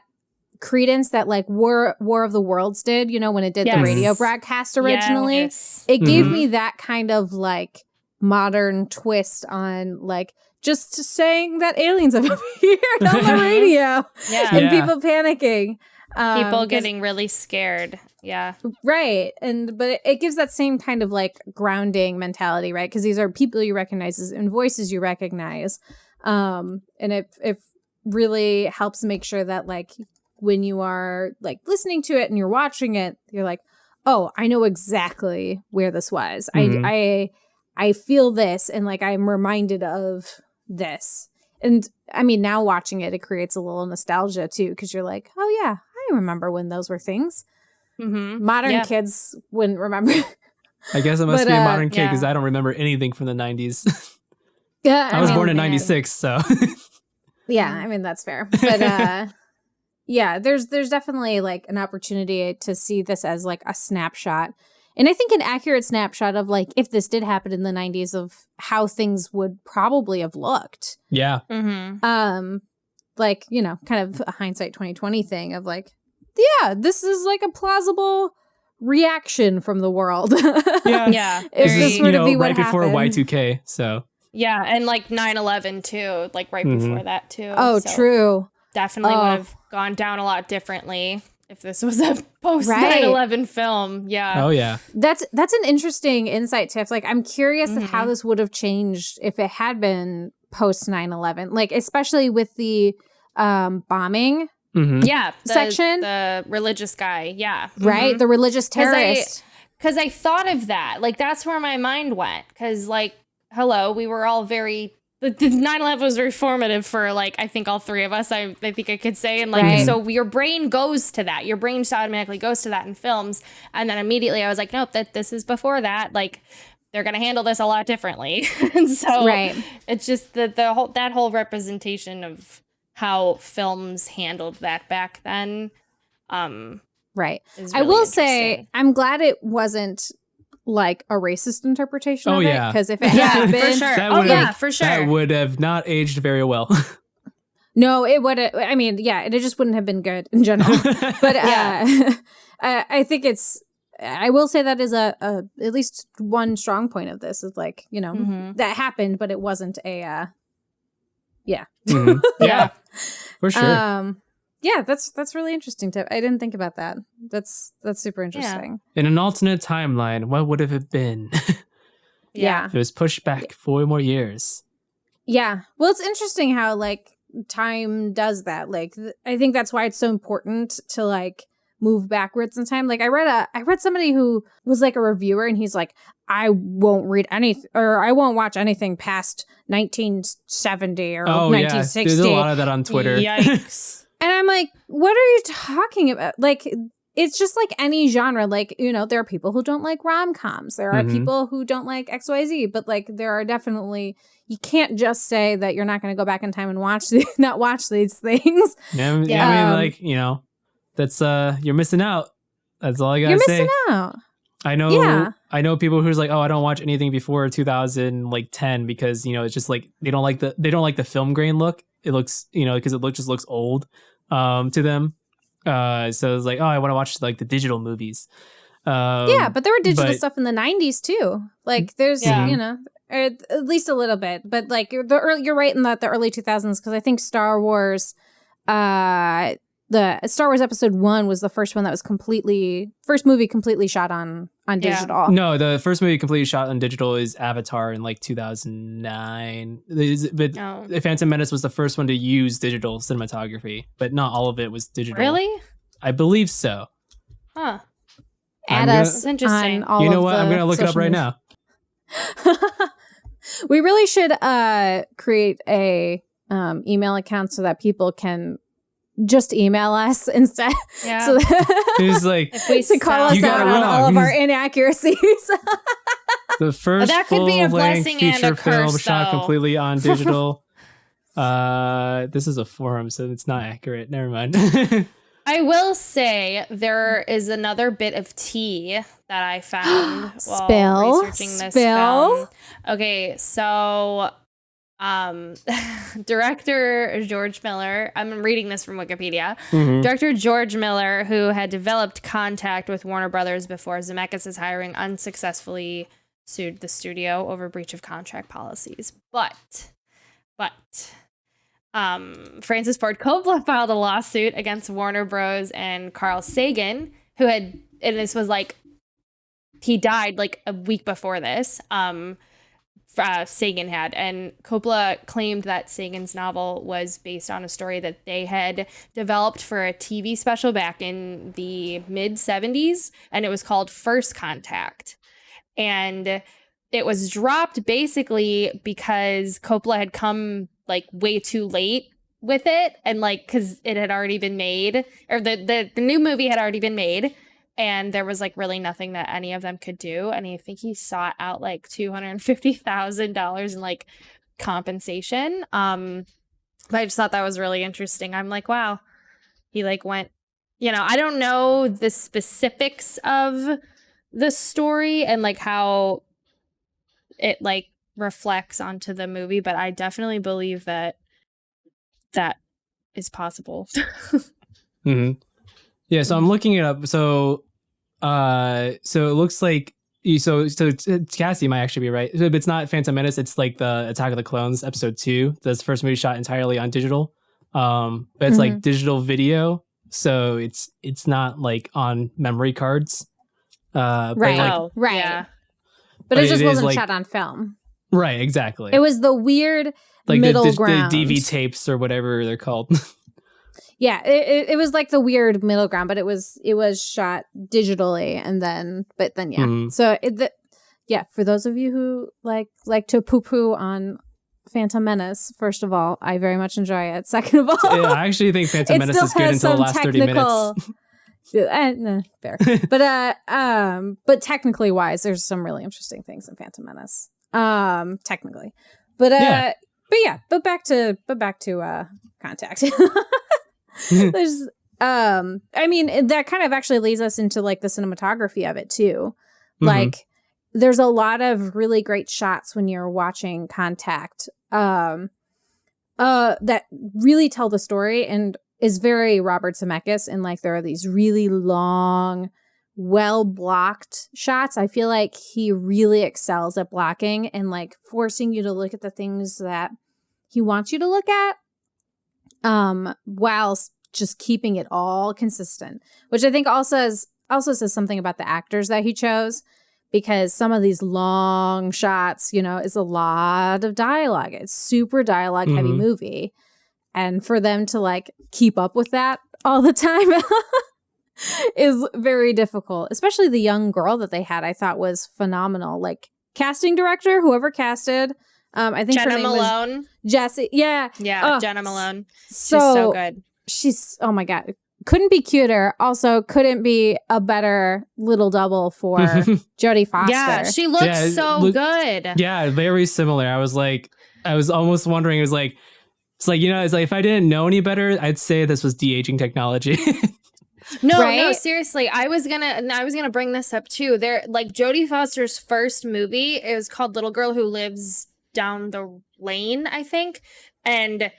credence that like War of the Worlds did, when it did the radio broadcast originally. Yes. It gave me that kind of like modern twist on like just saying that aliens have appeared on the radio and people panicking. People getting really scared. Yeah. Right. But it gives that same kind of like grounding mentality, right? Because these are people you recognize and voices you recognize. And it really helps make sure that like when you are like listening to it and you're watching it, you're like, oh, I know exactly where this was. I feel this, and like I'm reminded of this. And I mean, now watching it, it creates a little nostalgia too, because you're like, oh yeah, I remember when those were things. Modern kids wouldn't remember. I guess I must be a modern kid because I don't remember anything from the 90s. Yeah, I was born in 96, so. Yeah, I mean, that's fair. But yeah, there's definitely like an opportunity to see this as like a snapshot. And I think an accurate snapshot of like if this did happen in the 90s of how things would probably have looked. Yeah. Like, kind of a hindsight 2020 thing of like, yeah, this is like a plausible reaction from the world. Yeah. If this were to be what right before happened. Y2K, so. Yeah, and like 9/11 too, like right before that too. Oh, so. true. definitely would have gone down a lot differently if this was a post 9/11 film. Yeah. Oh yeah. That's an interesting insight, Tiff. Like, I'm curious at how this would have changed if it had been post 9/11, like especially with the bombing. Yeah, section, the religious guy. Yeah. Right. The religious terrorist. Because I thought of that. Like, that's where my mind went. Because, like, hello, we were all very... The 9/11 was very formative for, like, I think all three of us, I think I could say. And, like, so your brain goes to that. Your brain just automatically goes to that in films. And then immediately I was like, nope, this is before that. Like, they're going to handle this a lot differently. And so it's just that whole representation of how films handled that back then. Right. Really I will say, I'm glad it wasn't like a racist interpretation of it. Because if it had been... For sure. That would have not aged very well. No, it would have... I mean, yeah, it just wouldn't have been good in general. But I think it's... I will say that is at least one strong point of this is like, you know, that happened, but it wasn't a... Yeah. Yeah. For sure. Yeah, that's really interesting. I didn't think about that. That's super interesting. In an alternate timeline, what would have it been? Yeah. If it was pushed back 4 more years. Yeah. Well, it's interesting how like time does that. Like I think that's why it's so important to like move backwards in time. Like I read somebody who was like a reviewer and he's like, I won't read anything or I won't watch anything past 1970 or 1960. There's a lot of that on Twitter. Yikes. And I'm like, what are you talking about? Like, it's just like any genre. Like, you know, there are people who don't like rom-coms. There are people who don't like XYZ. But like, there are definitely, you can't just say that you're not going to go back in time and not watch these things. Yeah, I mean, like, you know, that's, you're missing out. That's all I got to say. You're missing out. I know people who's like, oh, I don't watch anything before 2010 because, you know, it's just like, they don't like the film grain look. It looks, you know, because just looks old to them. So it's like, oh, I want to watch like the digital movies. Yeah, but there were digital stuff in the 90s too. Like there's, you know, at least a little bit. But like you're right in the early 2000s because I think Star Wars, the Star Wars Episode 1 was the first one that was first movie completely shot on digital. No, the first movie completely shot on digital is Avatar in like 2009. But Phantom Menace was the first one to use digital cinematography, but not all of it was digital. Really? I believe so. Huh. Add us interesting. On all you know of what? I'm going to look it up right now. We really should create a email account so that people can just email us instead. Yeah. So He's like, to call us out on all of our inaccuracies. The first that could be a full-length blessing and feature a curse, film shot though. completely on digital. This is a forum, so it's not accurate. Never mind. I will say there is another bit of tea that I found while researching this film. Okay, so director George Miller, I'm reading this from Wikipedia. Director George Miller, who had developed contact with Warner Brothers before Zemeckis' hiring, unsuccessfully sued the studio over breach of contract policies. But Francis Ford Coppola filed a lawsuit against Warner Bros. And Carl Sagan, and this was like, he died like a week before this. Sagan had, and Coppola claimed that Sagan's novel was based on a story that they had developed for a TV special back in the mid 70s, and it was called First Contact. And it was dropped basically because Coppola had come like way too late with it, and like because it had already been made, or the new movie had already been made. And there was like really nothing that any of them could do. And I think he sought out like $250,000 in like compensation. But I just thought that was really interesting. I'm like, wow, he like went, you know, I don't know the specifics of the story and like how it like reflects onto the movie, but I definitely believe that is possible. Yeah, so I'm looking it up. So it looks like so Cassie might actually be right. It's not Phantom Menace. It's like the Attack of the Clones Episode 2. That's the first movie shot entirely on digital. but it's like digital video, so it's not like on memory cards. Right. Like, Yeah. But it just wasn't like, shot on film. Right, exactly. It was the weird like middle the ground. DV tapes or whatever they're called. Yeah, it was like the weird middle ground, but it was shot digitally, and then yeah. So for those of you who like to poo poo on Phantom Menace, first of all, I very much enjoy it. Second of all, I actually think Phantom Menace is good until the last 30 minutes. Fair, but technically wise, there's some really interesting things in Phantom Menace. Technically, but back to Contact. There's I mean, that kind of actually leads us into like the cinematography of it too. Like there's a lot of really great shots when you're watching Contact that really tell the story and is very Robert Zemeckis, and like there are these really long, well blocked shots. I feel like he really excels at blocking and like forcing you to look at the things that he wants you to look at, whilst just keeping it all consistent, which I think also says something about the actors that he chose, because some of these long shots, is a lot of dialogue. It's super dialogue heavy movie. And for them to like keep up with that all the time is very difficult, especially the young girl that they had. I thought was phenomenal. Like casting director, whoever casted, I think Jenna her name Malone. was Jessie. Yeah. Jenna Malone. She's So so good. She's, oh my God, couldn't be cuter. Also couldn't be a better little double for Jodie Foster. Yeah, she looks good. Yeah, very similar. I was almost wondering, it's like if I didn't know any better, I'd say this was de-aging technology. No, seriously. I was gonna bring this up too. There, like Jodie Foster's first movie, it was called Little Girl Who Lives Down the Lane, I think. And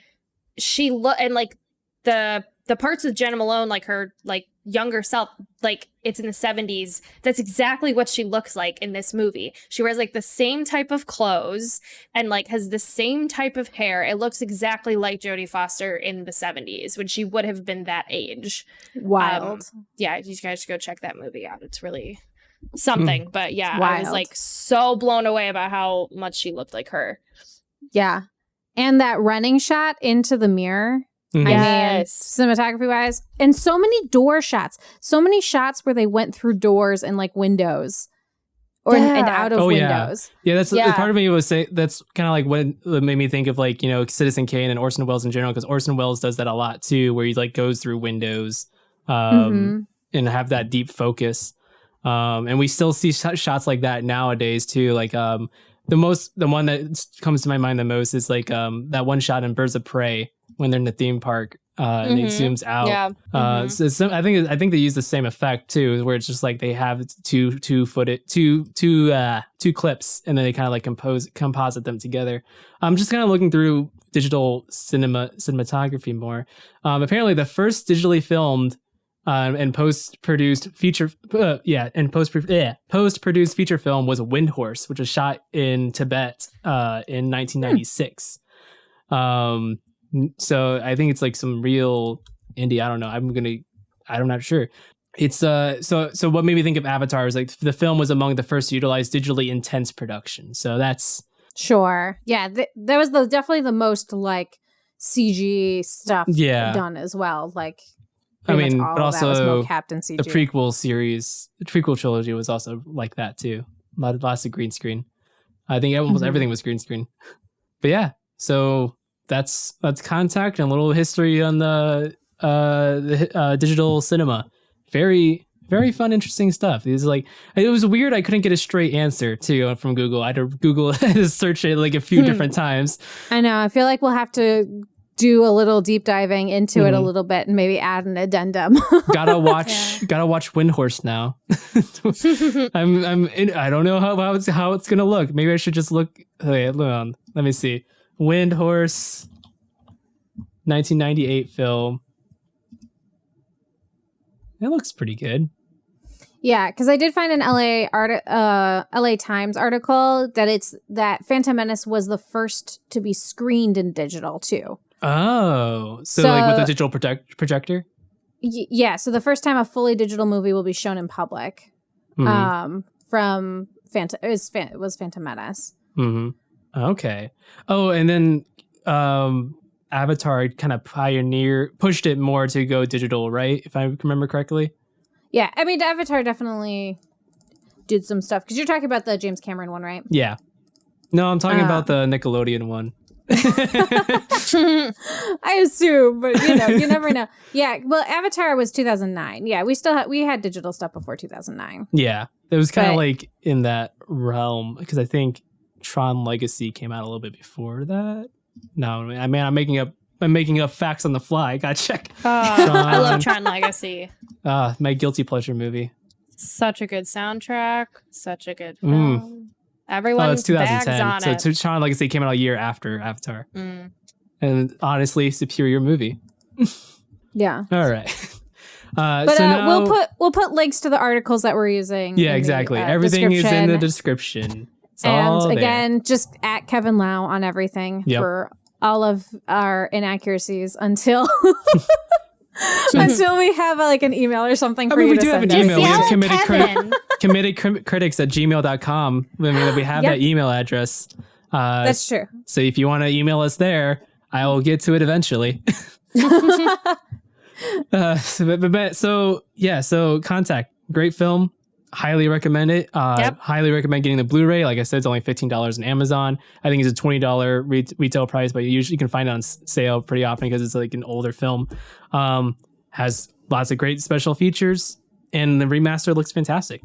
and like the parts of Jenna Malone, like her like younger self, like it's in the 70s. That's exactly what she looks like in this movie. She wears like the same type of clothes and like has the same type of hair. It looks exactly like Jodie Foster in the 70s when she would have been that age. Wild. Yeah, you guys should go check that movie out. It's really something. But yeah, Wild. I was like so blown away about how much she looked like her. Yeah. And that running shot into the mirror. I mean, cinematography wise, and so many door shots, so many shots where they went through doors and like windows and out of windows. Yeah, that's part of me was saying that's kind of like what made me think of like, Citizen Kane and Orson Welles in general, because Orson Welles does that a lot too, where he like goes through windows and have that deep focus. And we still see shots like that nowadays too. Like the one that comes to my mind the most is like that one shot in Birds of Prey when they're in the theme park and it zooms out. Yeah. So I think they use the same effect too, where it's just like they have two clips and then they kind of like composite them together. I'm just kind of looking through digital cinematography more. Apparently the first digitally filmed and post-produced feature film was Wind Horse, which was shot in Tibet in 1996. So I think it's like some real indie. I don't know. I'm not sure. It's so what made me think of Avatar is like the film was among the first to utilize digitally intense production. So that's sure. Yeah, there was definitely the most like CG stuff done as well. Like I mean, but also CG. The prequel series, the prequel trilogy was also like that too. Lots of green screen. I think almost everything was green screen. But yeah, so that's Contact and a little history on the digital cinema. Very, very fun, interesting stuff. It was weird. I couldn't get a straight answer too from Google. I had to Google search it like a few different times. I know. I feel like we'll have to do a little deep diving into it a little bit and maybe add an addendum. Gotta watch Wind Horse now. I don't know how it's gonna look. Maybe I should just look. Wait, hold on. Let me see. Wind Horse, 1998 film. It looks pretty good. Yeah, because I did find an LA Times article that Phantom Menace was the first to be screened in digital too. Oh, so like with a digital projector? Yeah, so the first time a fully digital movie will be shown in public from it was Phantom Menace. Okay. Oh, and then Avatar kind of pushed it more to go digital, right? If I remember correctly. Yeah, I mean, Avatar definitely did some stuff, because you're talking about the James Cameron one, right? Yeah. No, I'm talking about the Nickelodeon one. I assume, but you never know. Yeah, well, Avatar was 2009. Yeah, we had digital stuff before 2009. Yeah, it was kind of like in that realm, because I think Tron Legacy came out a little bit before that. No, I mean, I'm making up facts on the fly. I gotta check. I love Tron Legacy. My guilty pleasure movie. Such a good soundtrack. Such a good film. Everyone's it's 2010. bags on it. Tron Legacy came out a year after Avatar. And honestly, superior movie. Yeah. All right. But so now, we'll put links to the articles that we're using. Yeah, exactly. Everything is in the description. It's all and again, there. just at Kevin Lau on everything for all of our inaccuracies until until we have like an email or something for you to send us. We do have an email. We have committedcritics@gmail.com. I mean, we have that email address. That's true. So if you want to email us there, I will get to it eventually. So Contact, great film. Highly recommend it. Highly recommend getting the Blu-ray. Like I said, it's only $15 on Amazon. I think it's a $20 retail price, but you can find it on sale pretty often because it's like an older film. Has lots of great special features, and the remaster looks fantastic.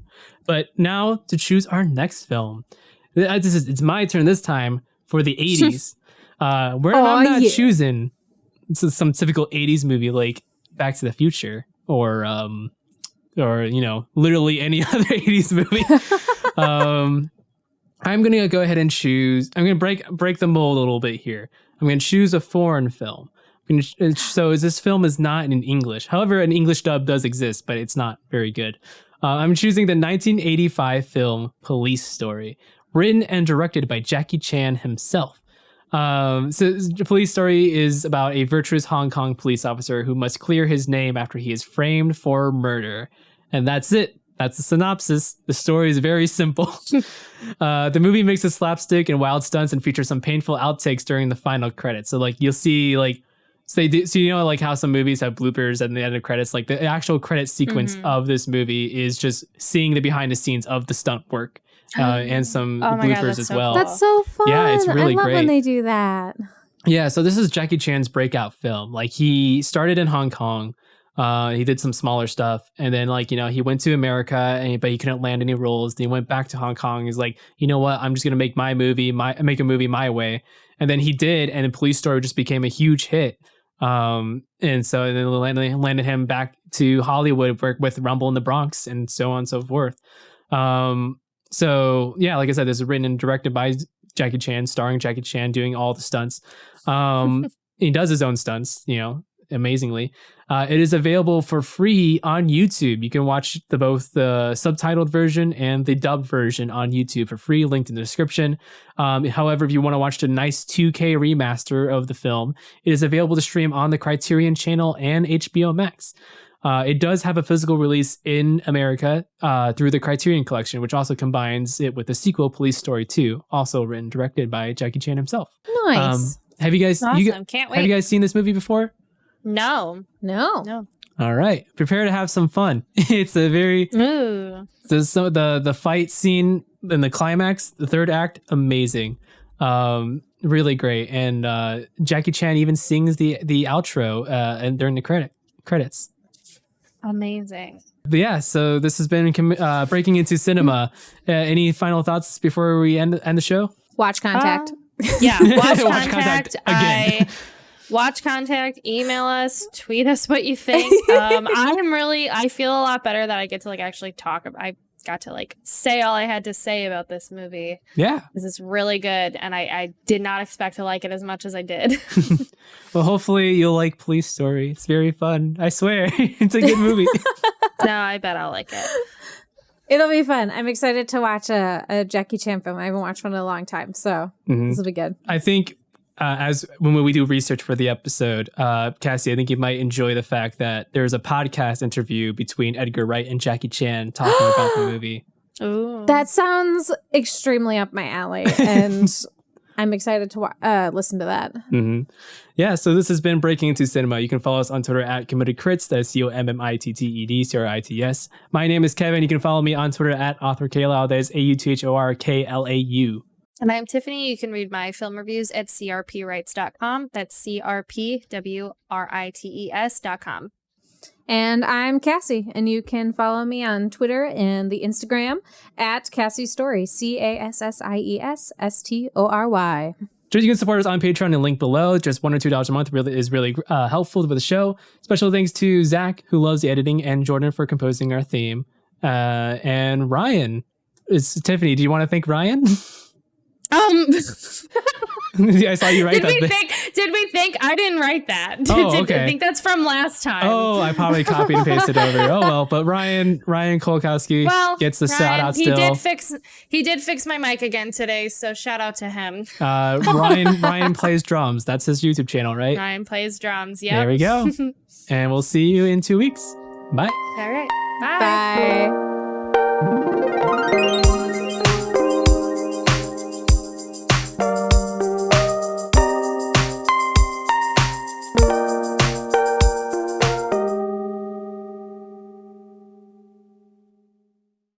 But now to choose our next film. It's my turn this time for the 80s. I'm not choosing some typical 80s movie like Back to the Future or literally any other 80s movie. I'm gonna go ahead and choose. I'm gonna break the mold a little bit here. I'm gonna choose a foreign film. So this film is not in English. However, an English dub does exist, but it's not very good. I'm choosing the 1985 film Police Story, written and directed by Jackie Chan himself. So the Police Story is about a virtuous Hong Kong police officer who must clear his name after he is framed for murder. And that's it. That's the synopsis. The story is very simple. The movie mixes slapstick and wild stunts and features some painful outtakes during the final credits. So like you'll see like like how some movies have bloopers at the end of credits. Like the actual credit sequence of this movie is just seeing the behind the scenes of the stunt work. And some bloopers as well. That's so fun. Yeah, it's really I love great when they do that. Yeah, so this is Jackie Chan's breakout film. Like he started in Hong Kong. He did some smaller stuff, and then he went to America, but he couldn't land any roles. Then he went back to Hong Kong. He's like, you know what? I'm just gonna make a movie my way. And then he did, and then Police Story just became a huge hit. And then landed him back to Hollywood, work with Rumble in the Bronx, and so on and so forth. So yeah, like I said, this is written and directed by Jackie Chan, starring Jackie Chan doing all the stunts. He does his own stunts, amazingly. It is available for free on YouTube. You can watch both the subtitled version and the dubbed version on YouTube for free, linked in the description. However, if you want to watch the nice 2K remaster of the film, it is available to stream on the Criterion Channel and HBO Max. It does have a physical release in America through the Criterion Collection, which also combines it with the sequel, Police Story 2, also written and directed by Jackie Chan himself. Nice. Have you guys? Awesome. Can't wait. Have you guys seen this movie before? No. All right, prepare to have some fun. It's a very the fight scene in the climax, the third act, amazing, really great, and Jackie Chan even sings the outro and during the credits. Amazing. But yeah, so this has been breaking into cinema. Any final thoughts before we end the show? Watch Contact. Yeah, watch Watch Contact again. Watch Contact, email us, tweet us what you think. I feel a lot better that I get to actually talk about. I got to say all I had to say about this movie. Yeah, this is really good, and I did not expect to like it as much as I did. Well, hopefully you'll like Police Story. It's very fun. I swear, it's a good movie. No, I bet I'll like it. It'll be fun. I'm excited to watch a Jackie Chan film. I haven't watched one in a long time, so this will be good. I think as when we do research for the episode, Cassie, I think you might enjoy the fact that there's a podcast interview between Edgar Wright and Jackie Chan talking about the movie. Ooh. That sounds extremely up my alley, and I'm excited to listen to that. Mm-hmm. Yeah, so this has been Breaking Into Cinema. You can follow us on Twitter at Committed Crits. That's COMMITTEDCRITS. My name is Kevin. You can follow me on Twitter at AuthorKalau. That is AUTHORKLAU. And I'm Tiffany. You can read my film reviews at crprights.com. That's CRPWRITES.com. And I'm Cassie, and you can follow me on Twitter and the Instagram at Cassie Story, CASSIESSTORY. Just you can support us on Patreon and link below. Just $1 or $2 a month is really helpful for the show. Special thanks to Zach, who loves the editing, and Jordan for composing our theme. And Ryan. Tiffany, do you want to thank Ryan? I saw you write that. Did we think? I didn't write that. Oh, okay. I think that's from last time. Oh, I probably copied and pasted over. Oh well, but Ryan Kolkowski gets the shout out still. He did fix my mic again today, so shout out to him. Ryan plays drums. That's his YouTube channel, right? Ryan plays drums. Yeah. There we go. And we'll see you in 2 weeks. Bye. All right. Bye. Bye.